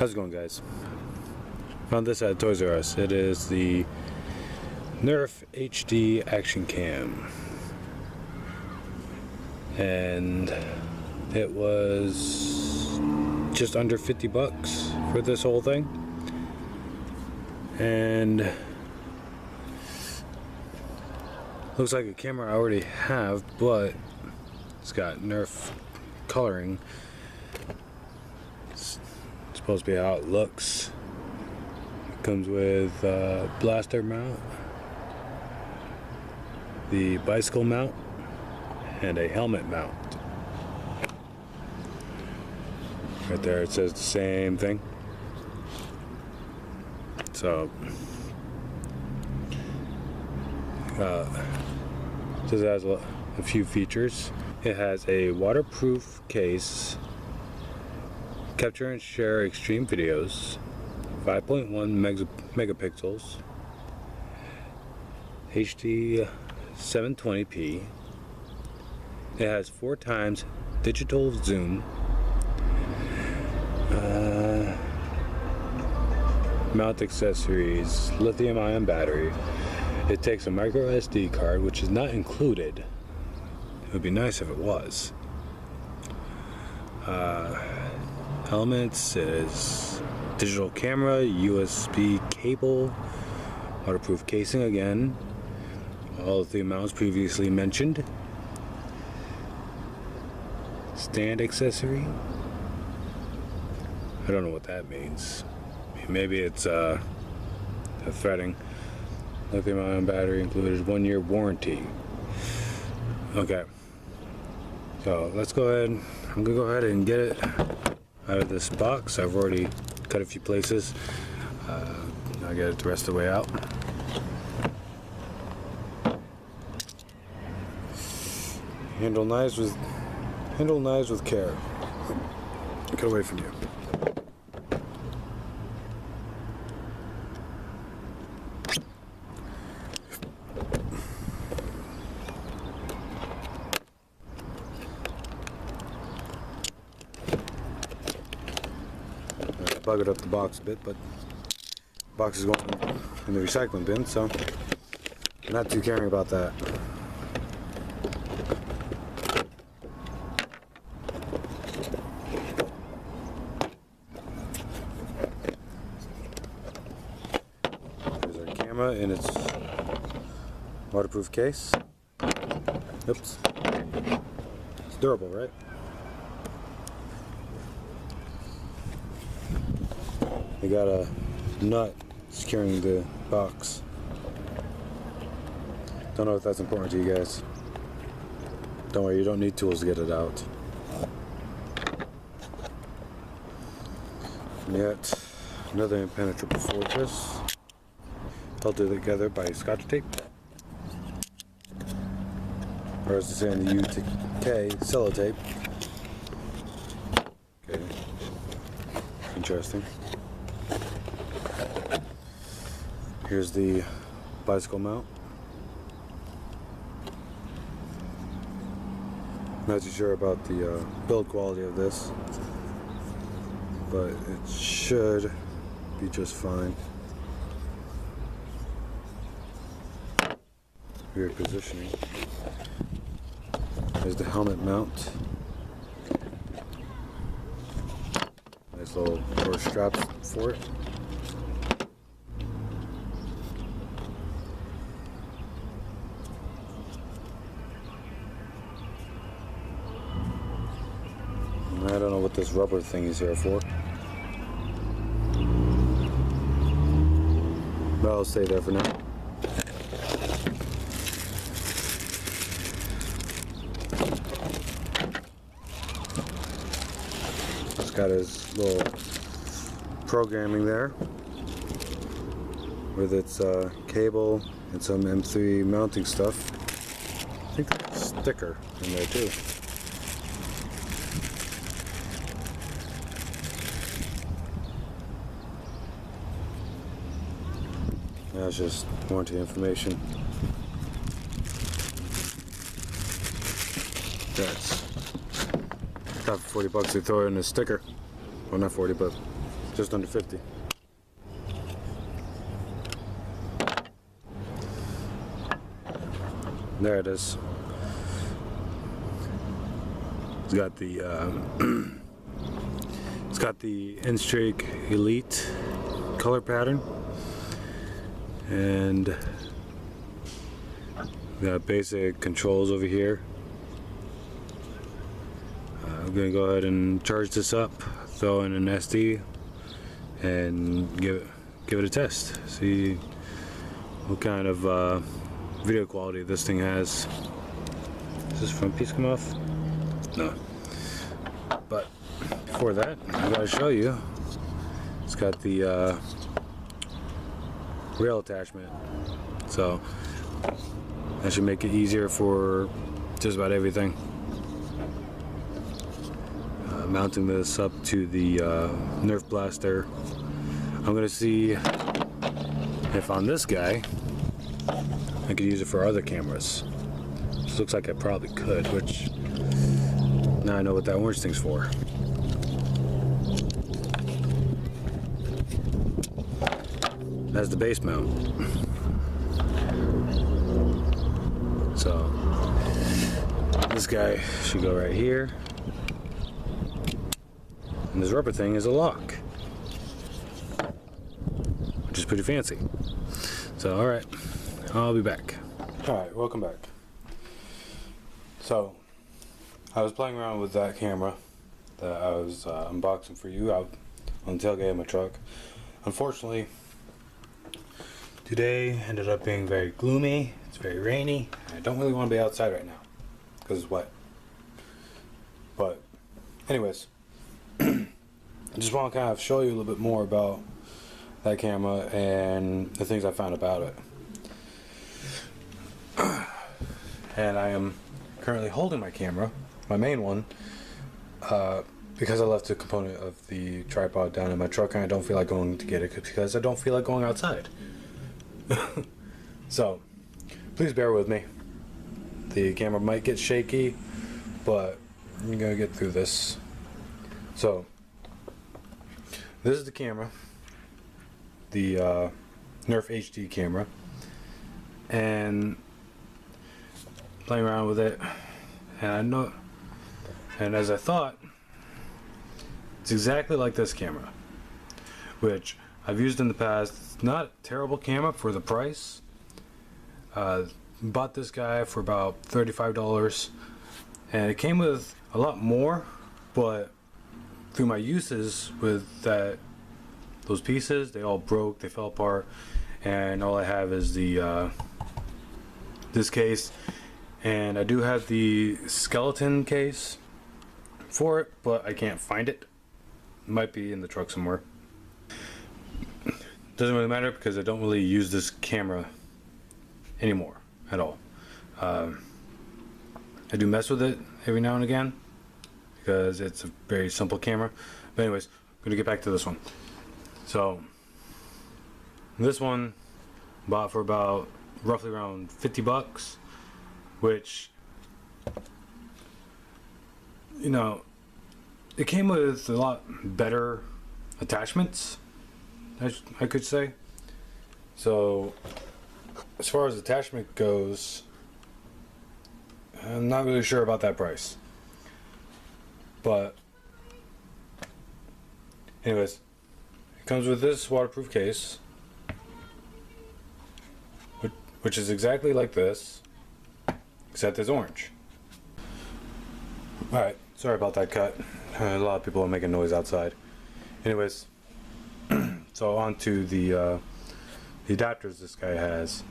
How's it going, guys? Found this at Toys R Us. It is the Nerf HD Action Cam, and it was just under 50 bucks for this whole thing. And looks like a camera I already have, but it's got Nerf coloring. It's supposed to be how it looks. It comes with blaster mount, the bicycle mount, and a helmet mount. Right there it says the same thing. So it has a few features. It has a waterproof case, capture and share extreme videos, 5.1 megapixels, HD 720p. It has 4 times digital zoom, mount accessories, lithium ion battery. It takes a micro SD card, which is not included. It would be nice if it was. Elements is digital camera, USB cable, waterproof casing again, all of the amounts previously mentioned. Stand accessory. I don't know what that means. Maybe it's a threading. Lithium ion battery included, 1-year warranty. Okay, so let's go ahead. I'm gonna go ahead and get it out of this box. I've already cut a few places. I'll get it the rest of the way out. Handle knives with care. Get away from you. Buggered up the box a bit, but the box is going in the recycling bin, so I'm not too caring about that. There's our camera in its waterproof case. Oops. It's durable, right? They got a nut securing the box. Don't know if that's important to you guys. Don't worry, you don't need tools to get it out. And yet, another impenetrable fortress, held together by Scotch tape. Or as they say in the UK, sellotape. Okay. Interesting. Here's the bicycle mount. Not too sure about the build quality of this, but it should be just fine. Weird positioning. There's the helmet mount. Nice little rubber straps for it. I don't know what this rubber thing is here for, but I'll stay there for now. It's got his little programming there with its cable and some M3 mounting stuff. I think there's a sticker in there too. That's just warranty information. That's got for 40 bucks. They throw in a sticker. Well, not 40, but just under 50. There it is. It's got the it's got the N-Streak Elite color pattern, and we got basic controls over here. I'm gonna go ahead and charge this up, throw in an SD, and give it a test. See what kind of video quality this thing has. Does this front piece come off? No. But before that, I gotta show you. It's got the rail attachment, so that should make it easier for just about everything. Mounting this up to the Nerf blaster. I'm gonna see if on this guy I could use it for other cameras. This looks like I probably could, which now I know what that orange thing's for. That's the base mount. So this guy should go right here. And this rubber thing is a lock, which is pretty fancy. So, alright, I'll be back. Alright, welcome back. So, I was playing around with that camera that I was unboxing for you out on the tailgate of my truck. Unfortunately, today ended up being very gloomy. It's very rainy. I don't really want to be outside right now because it's wet. But, anyways, I just want to kind of show you a little bit more about that camera and the things I found about it. And I am currently holding my camera, my main one, because I left a component of the tripod down in my truck and I don't feel like going to get it because I don't feel like going outside. So, please bear with me. The camera might get shaky, but I'm gonna get through this. So, this is the camera, the Nerf HD camera, and playing around with it, and I know, and as I thought, it's exactly like this camera, which I've used in the past. It's not a terrible camera for the price. Bought this guy for about $35, and it came with a lot more, but through my uses with those pieces, they all broke, they fell apart, and all I have is the this case, and I do have the skeleton case for it, but I can't find it. It might be in the truck somewhere. Doesn't really matter because I don't really use this camera anymore at all. I do mess with it every now and again because it's a very simple camera. But anyways, I'm gonna get back to this one. So this one bought for about roughly around $50, which, you know, it came with a lot better attachments, I could say. So as far as attachment goes, I'm not really sure about that price. But anyways, it comes with this waterproof case, which is exactly like this, except it's orange. Alright, sorry about that cut. A lot of people are making noise outside. Anyways, so on to the adapters this guy has.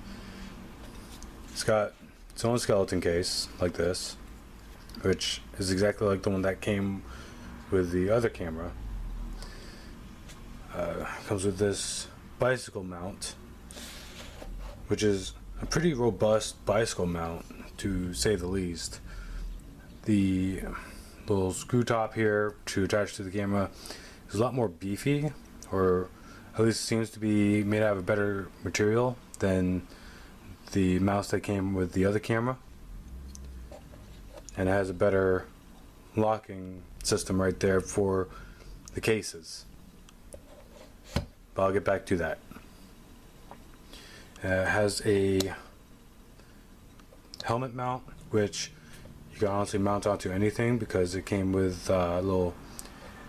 It's got its own skeleton case, like this, which is exactly like the one that came with the other camera. Comes with this bicycle mount, which is a pretty robust bicycle mount, to say the least. The little screw top here to attach to the camera is a lot more beefy, or at least seems to be made out of a better material than the mounts that came with the other camera, and it has a better locking system right there for the cases, but I'll get back to that. It has a helmet mount, which you can honestly mount onto anything because it came with a little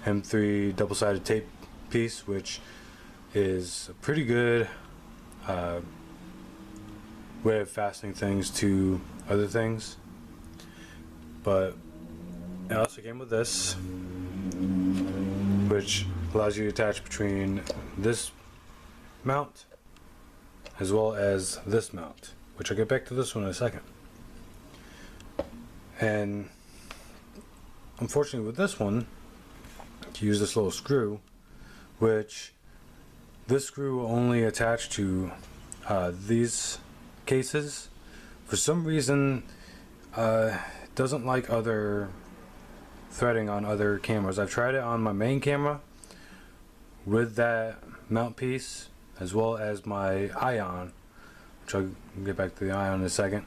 M3 double-sided tape piece, which is a pretty good way of fastening things to other things. But it also came with this, which allows you to attach between this mount as well as this mount, which I'll get back to this one in a second. And unfortunately with this one, you use this little screw, which this screw will only attach to these cases. For some reason, it doesn't like other threading on other cameras. I've tried it on my main camera with that mount piece, as well as my Ion, which I'll get back to the Ion in a second.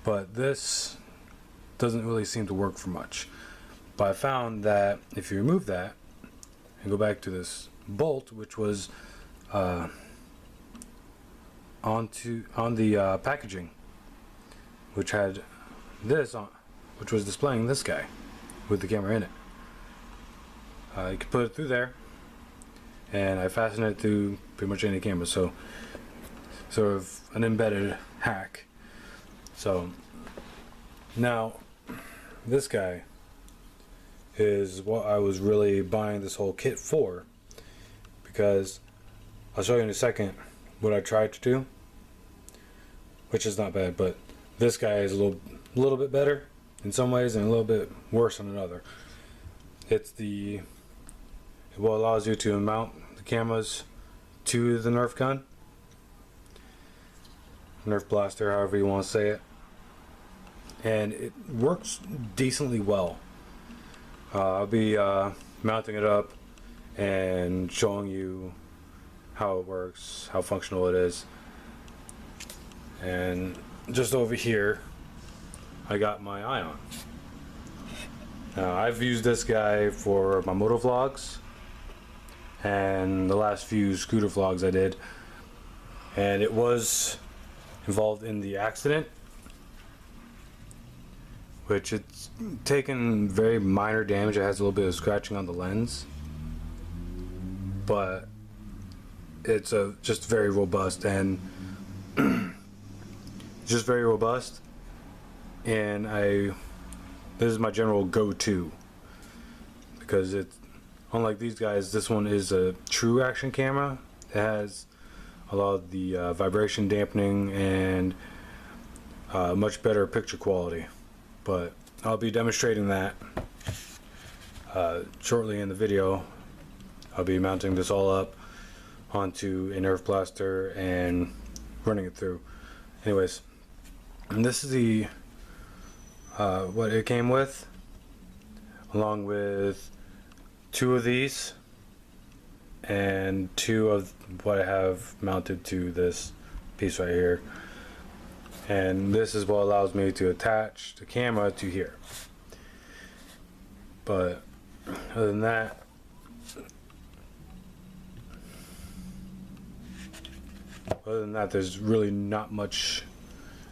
But this doesn't really seem to work for much. But I found that if you remove that and go back to this bolt, which was on the packaging, which had this on, which was displaying this guy with the camera in it, you could put it through there, and I fastened it to pretty much any camera. So sort of an embedded hack. So now this guy is what I was really buying this whole kit for, because I'll show you in a second what I tried to do, which is not bad, but this guy is a little bit better in some ways and a little bit worse in another. It's what allows you to mount the cameras to the Nerf gun, Nerf blaster, however you want to say it, and it works decently well. I'll be mounting it up and showing you how it works, how functional it is. And just over here I got my Ion. Now I've used this guy for my moto vlogs and the last few scooter vlogs I did, and it was involved in the accident, which it's taken very minor damage. It has a little bit of scratching on the lens, but it's just very robust, and just very robust. And this is my general go-to, because it's unlike these guys. This one is a true action camera. It has a lot of the vibration dampening and much better picture quality. But I'll be demonstrating that shortly in the video. I'll be mounting this all up onto a Nerf blaster and running it through. Anyways, and this is the what it came with, along with 2 of these and 2 of what I have mounted to this piece right here. And this is what allows me to attach the camera to here. But other than that, there's really not much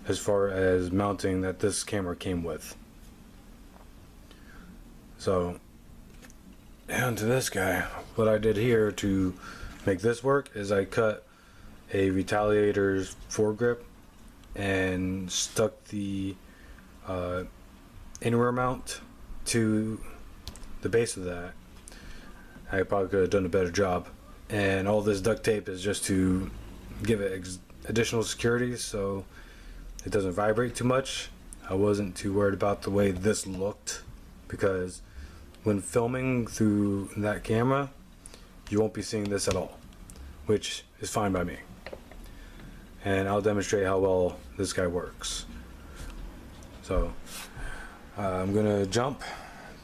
as far as mounting that this camera came with. So, on to this guy. What I did here to make this work is I cut a Retaliator's foregrip and stuck the inner mount to the base of that. I probably could have done a better job, and all this duct tape is just to give it additional security so it doesn't vibrate too much. I wasn't too worried about the way this looked, because when filming through that camera you won't be seeing this at all, which is fine by me. And I'll demonstrate how well this guy works. So I'm gonna jump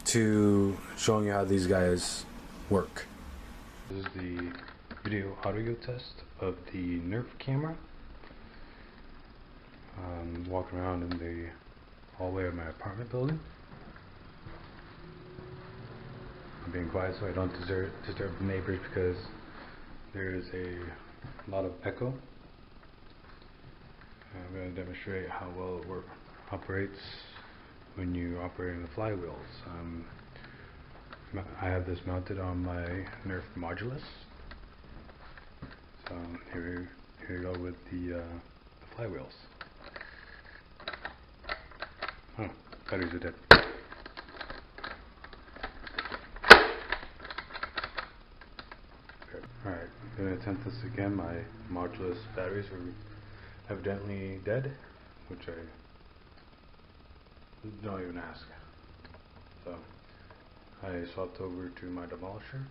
to showing you how these guys work. This is the video audio test of the Nerf camera. I'm walking around in the hallway of my apartment building. I'm being quiet so I don't disturb the neighbors because there's a lot of echo. I'm going to demonstrate how well it operates when you're operating the flywheels. I have this mounted on my Nerf modulus. So here we go with the flywheels. Oh, batteries are dead. Okay. Alright, I'm going to attempt this again. My modulus batteries are evidently dead, which I don't even ask. So I swapped over to my demolisher.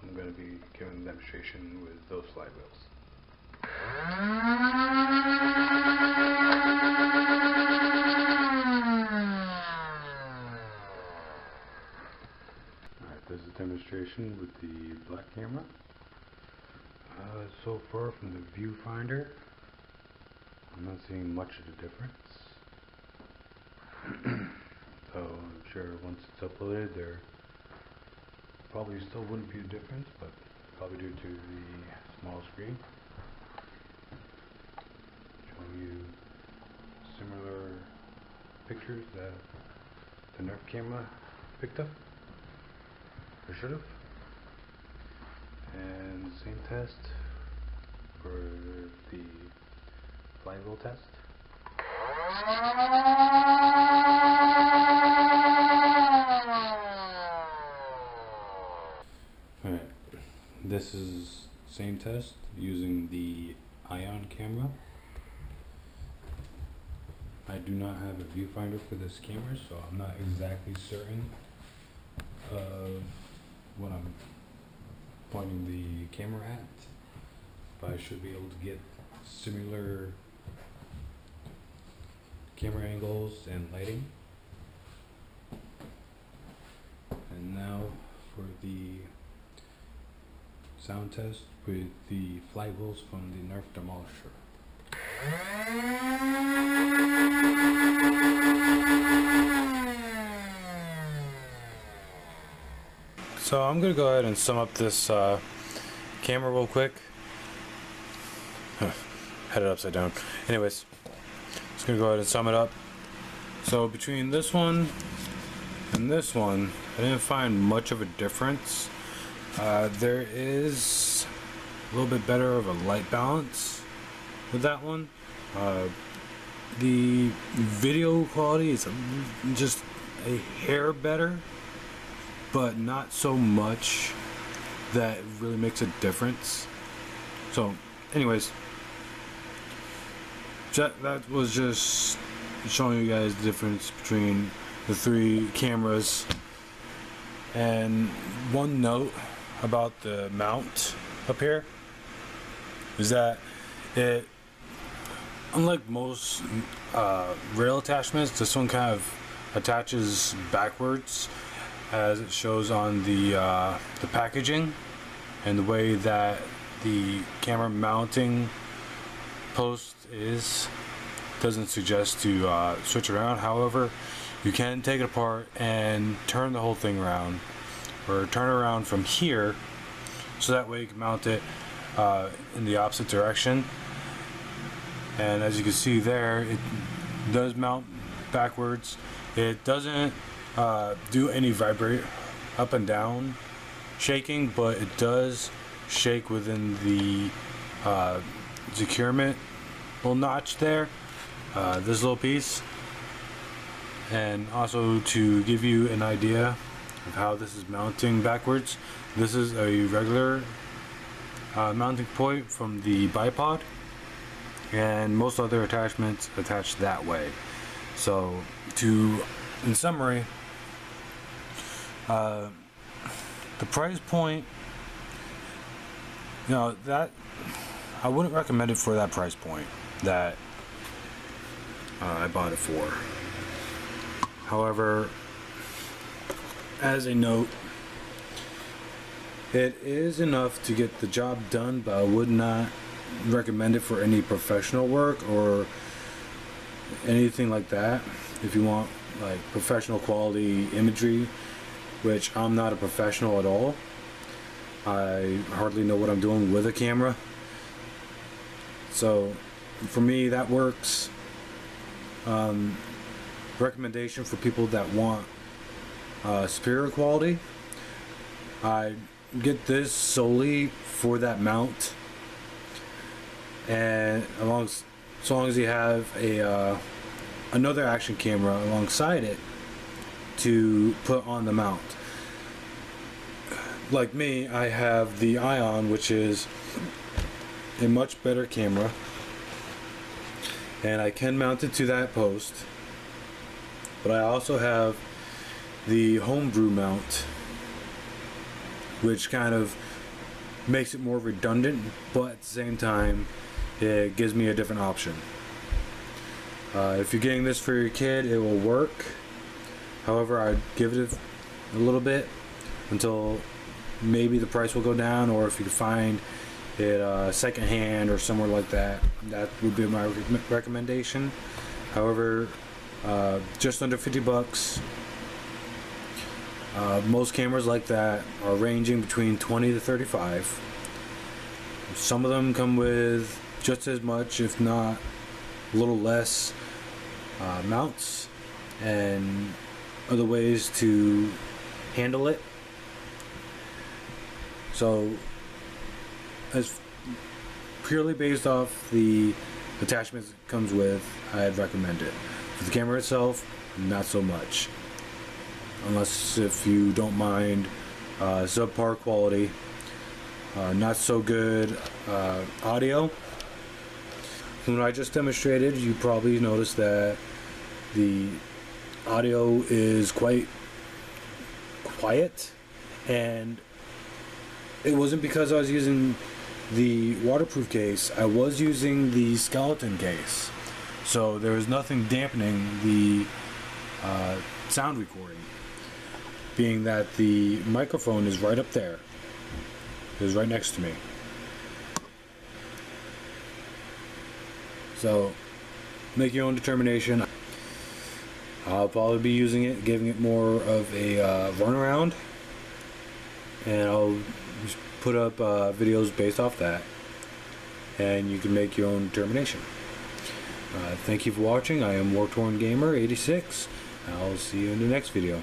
I'm going to be giving a demonstration with those flywheels. Alright, this is a demonstration with the black camera. So far from the viewfinder, I'm not seeing much of a difference. So I'm sure once it's uploaded there probably still wouldn't be a difference, but probably due to the small screen. Showing you similar pictures that the Nerf camera picked up, or should have. And same test for the flywheel test. Alright, this is same test using the ion camera. I do not have a viewfinder for this camera, so I'm not exactly certain of what I'm pointing the camera at, but I should be able to get similar camera angles and lighting. And now for the sound test with the flywheels from the Nerf demolisher. So I'm going to go ahead and sum up this camera real quick. Had it upside down. Anyways, just going to go ahead and sum it up. So between this one and this one, I didn't find much of a difference. There is a little bit better of a light balance with that one. The video quality is just a hair better, but not so much that it really makes a difference. So anyways, that was just showing you guys the difference between the three cameras. And one note about the mount up here is that it, unlike most rail attachments, this one kind of attaches backwards, as it shows on the packaging, and the way that the camera mounting post doesn't suggest to switch around. However, you can take it apart and turn the whole thing around, or turn it around from here, so that way you can mount it in the opposite direction. And as you can see there, it does mount backwards. It doesn't do any vibrate up and down shaking, but it does shake within the securement little notch there, this little piece. And also, to give you an idea of how this is mounting backwards, this is a regular mounting point from the bipod, and most other attachments attach that way. So in summary, the price point, that I wouldn't recommend it for that price point that I bought it for. However, as a note, it is enough to get the job done, but I would not recommend it for any professional work or anything like that. If you want like professional quality imagery, which I'm not a professional at all. I hardly know what I'm doing with a camera. So for me, that works. Recommendation for people that want superior quality, I get this solely for that mount, and so long as you have a another action camera alongside it to put on the mount. Like me, I have the Ion, which is a much better camera, and I can mount it to that post, but I also have the homebrew mount, which kind of makes it more redundant, but at the same time it gives me a different option. If you're getting this for your kid, it will work. However, I'd give it a little bit until maybe the price will go down, or if you can find it secondhand or somewhere like that, that would be my recommendation. However, just under 50 bucks. Most cameras like that are ranging between 20 to 35. Some of them come with just as much, if not a little less, mounts and other ways to handle it. So, as purely based off the attachments it comes with, I'd recommend it. For the camera itself, not so much. Unless if you don't mind subpar quality, not so good audio. From what I just demonstrated, you probably noticed that the audio is quite quiet, and it wasn't because I was using the waterproof case. I was using the skeleton case, so there was nothing dampening the sound recording, being that the microphone is right up there. It was right next to me. So make your own determination. I'll probably be using it, giving it more of a runaround, and I'll just put up videos based off that, and you can make your own determination. Thank you for watching. I am War Torn Gamer 86. I'll see you in the next video.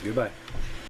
Goodbye.